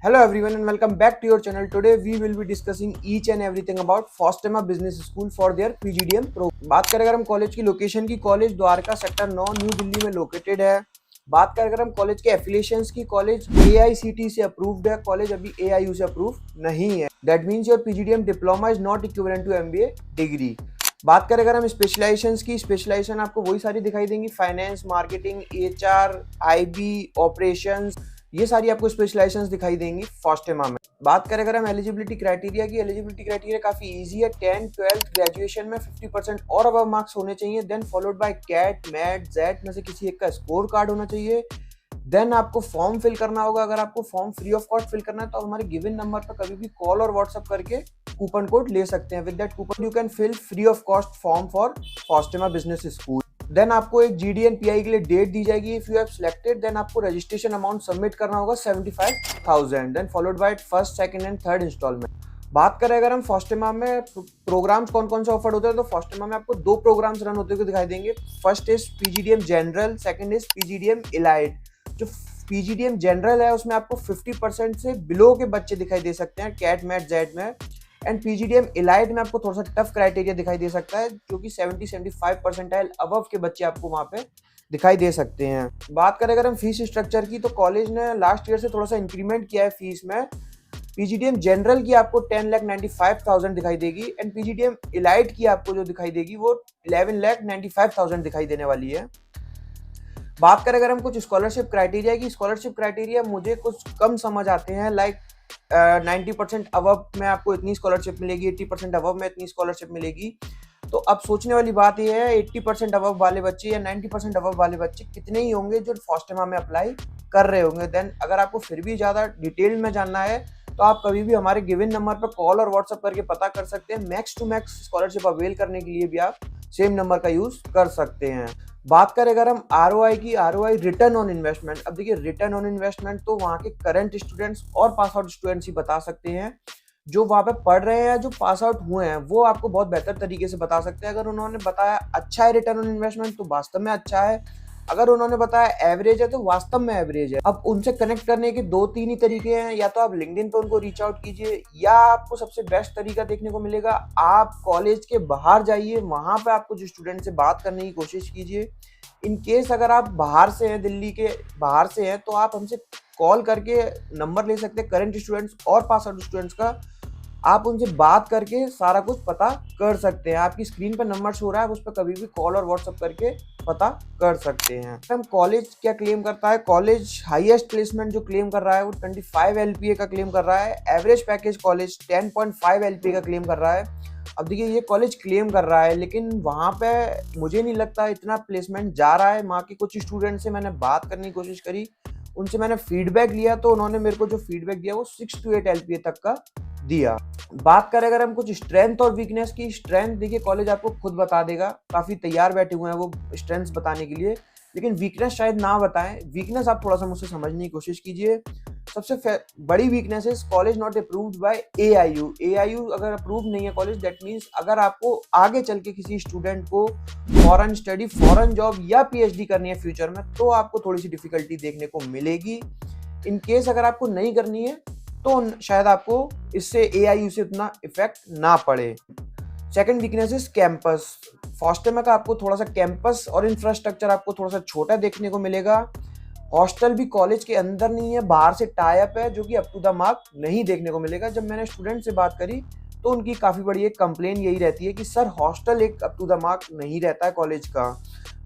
Hello everyone and welcome back to your channel. Today we will be discussing each and everything about Fostema Business School for their PGDM program. बात करें अगर हम college की location की, college Dwarka sector 9 new Delhi में located है। बात करें अगर हम कॉलेज के एफिलिएशंस की, कॉलेज AICTE से अप्रूव्ड है, कॉलेज अभी AIU से अप्रूव नहीं है। That means your PGDM diploma is not equivalent to MBA degree. बात करें अगर हम स्पेशलाइजेशंस की, स्पेशलाइजेशन आपको वही सारी दिखाई देंगी, finance, marketing, HR, IB, operations, ये सारी आपको स्पेशलाइजेशंस दिखाई देंगी फॉस्टेमा में। बात करें अगर हम एलिजिबिलिटी क्राइटेरिया की, एलिजिबिलिटी क्राइटेरिया काफी इजी है। 10, 12 ग्रेजुएशन में 50% और अबव मार्क्स होने चाहिए, then followed by CAT, MAT, XAT में से किसी एक का स्कोर कार्ड होना चाहिए। देन आपको फॉर्म फिल करना होगा। अगर आपको form free of cost fill करना है तो आप हमारे गिवन नंबर पर कभी भी कॉल और व्हाट्सएप करके कूपन कोड ले सकते हैं। With that coupon you can fill free of cost form for Fostiima business school. Then आपको एक GD and PI के लिए डेट दी जाएगी। If you have selected then आपको रजिस्ट्रेशन अमाउंट सबमिट करना होगा 75,000, then followed by first, second and third instalment. बात करें अगर हम फॉस्टेमा में प्रोग्राम्स कौन कौन से ऑफर होते हैं, तो फॉस्टेमा में आपको 2 प्रोग्राम्स रन होते हुए दिखाई देंगे। First is PGDM general, second is PGDM elite. जो PGDM जनरल है उसमें आपको 50% से बिलो के बच्चे दिखाई दे सकते हैं कैट, मैट, जेड में। एंड PGDM इलाइट में आपको थोड़ा सा टफ क्राइटेरिया दिखाई दे सकता है, जो कि 70-75 परसेंटाइल अबव के बच्चे आपको वहां पे दिखाई दे सकते हैं। बात करें अगर हम फीस स्ट्रक्चर की, तो कॉलेज ने लास्ट ईयर से थोड़ा सा इंक्रीमेंट किया है फीस में। PGDM जनरल की आपको 10,95,000 दिखाई देगी एंड PGDM इलाइट की आपको जो दिखाई देगी वो 11,95,000 दिखाई देने वाली है। बात करें अगर हम कुछ स्कॉलरशिप क्राइटेरिया की, स्कॉलरशिप क्राइटेरिया मुझे कुछ कम समझ आते हैं। लाइक 90% अबव में आपको इतनी स्कॉलरशिप मिलेगी, 80% अबव में इतनी स्कॉलरशिप मिलेगी। तो अब सोचने वाली बात यह है 80% अबव वाले बच्चे या 90% अबव वाले बच्चे कितने ही होंगे जो फॉस्टेमा में अप्लाई कर रहे होंगे। देन अगर आपको फिर भी ज़्यादा डिटेल में जानना है तो आप कभी भी हमारे गिवन नंबर पर कॉल और व्हाट्सएप करके पता कर सकते हैं। Max to max scholarship avail करने के लिए भी आप सेम नंबर का यूज़ कर सकते हैं। बात करें अगर हम ROI की, ROI रिटर्न ऑन इन्वेस्टमेंट। अब देखिए रिटर्न ऑन इन्वेस्टमेंट तो वहाँ के करंट स्टूडेंट्स और पास आउट स्टूडेंट्स ही बता सकते हैं। जो वहाँ पे पढ़ रहे हैं, जो पास आउट हुए हैं, वो आपको बहुत बेहतर तरीके से बता सकते हैं। अगर उन्होंने बताया अच्छा है रिटर्न ऑन इन्वेस्टमेंट तो वास्तव में अच्छा है, अगर उन्होंने बताया एवरेज है तो वास्तव में एवरेज है। अब उनसे कनेक्ट करने के 2-3 ही तरीके हैं, या तो आप लिंक्डइन पे उनको रीच आउट कीजिए, या आपको सबसे बेस्ट तरीका देखने को मिलेगा आप कॉलेज के बाहर जाइए, वहां पे आपको जो स्टूडेंट से बात करने की कोशिश कीजिए। इन केस अगर आप बाहर से हैं, दिल्ली के बाहर से हैं, तो आप हमसे कॉल करके नंबर ले सकते हैं करंट स्टूडेंट्स और पास आउट स्टूडेंट्स का। आप उनसे बात करके सारा कुछ पता कर सकते हैं। आपकी स्क्रीन पर नंबर शो हो रहा है, उस पर कभी भी कॉल और व्हाट्सएप करके पता कर सकते हैं। हम कॉलेज क्या क्लेम करता है, कॉलेज हाईएस्ट प्लेसमेंट जो क्लेम कर रहा है वो 25 LPA का क्लेम कर रहा है। एवरेज पैकेज कॉलेज 10.5 LPA का क्लेम कर रहा है। अब देखिए ये कॉलेज क्लेम कर रहा है, लेकिन वहाँ पे मुझे नहीं लगता इतना प्लेसमेंट जा रहा है। वहाँ के कुछ स्टूडेंट से मैंने बात करने की कोशिश करी, उनसे मैंने फीडबैक लिया, तो उन्होंने मेरे को जो फीडबैक दिया वो 6 to 8 LPA तक का दिया। बात करें अगर हम कुछ स्ट्रेंथ और वीकनेस की, स्ट्रेंथ देखिए कॉलेज आपको खुद बता देगा, काफी तैयार बैठे हुए हैं वो स्ट्रेंथ्स बताने के लिए, लेकिन वीकनेस शायद ना बताएं। वीकनेस आप थोड़ा सा मुझसे समझने की कोशिश कीजिए। सबसे बड़ी वीकनेस है college not approved by AIU। AIU अगर अप्रूव नहीं है कॉलेज, दैट मीन्स अगर आपको आगे चल के किसी स्टूडेंट को फॉरेन स्टडी, फॉरेन जॉब या PhD करनी है फ्यूचर में, तो आपको थोड़ी सी डिफिकल्टी देखने को मिलेगी। इन केस अगर आपको नहीं करनी है तो शायद आपको इससे AIU से उतना इफेक्ट ना पड़े। Second weakness is campus. Fostiima का आपको थोड़ा सा कैंपस और इंफ्रास्ट्रक्चर आपको थोड़ा सा छोटा देखने को मिलेगा। हॉस्टल भी कॉलेज के अंदर नहीं है, बाहर से टाई अप है, जो कि अप टू द मार्क नहीं देखने को मिलेगा। जब मैंने स्टूडेंट से बात करी तो उनकी काफ़ी बड़ी एक कंप्लेन यही रहती है कि सर हॉस्टल एक अप टू द मार्क नहीं रहता है कॉलेज का।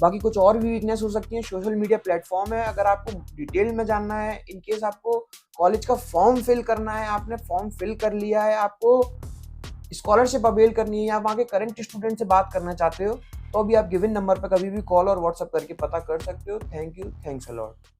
बाकी कुछ और भी वीकनेस हो सकती है। सोशल मीडिया प्लेटफॉर्म है, अगर आपको डिटेल में जानना है, इन केस आपको कॉलेज का फॉर्म फिल करना है, आपने फॉर्म फिल कर लिया है, आपको स्कॉलरशिप अवेल करनी है, या वहाँ के करंट स्टूडेंट से बात करना चाहते हो, तो अभी आप गिवन नंबर पर कभी भी कॉल और व्हाट्सएप करके पता कर सकते हो। Thank you, thanks a lot.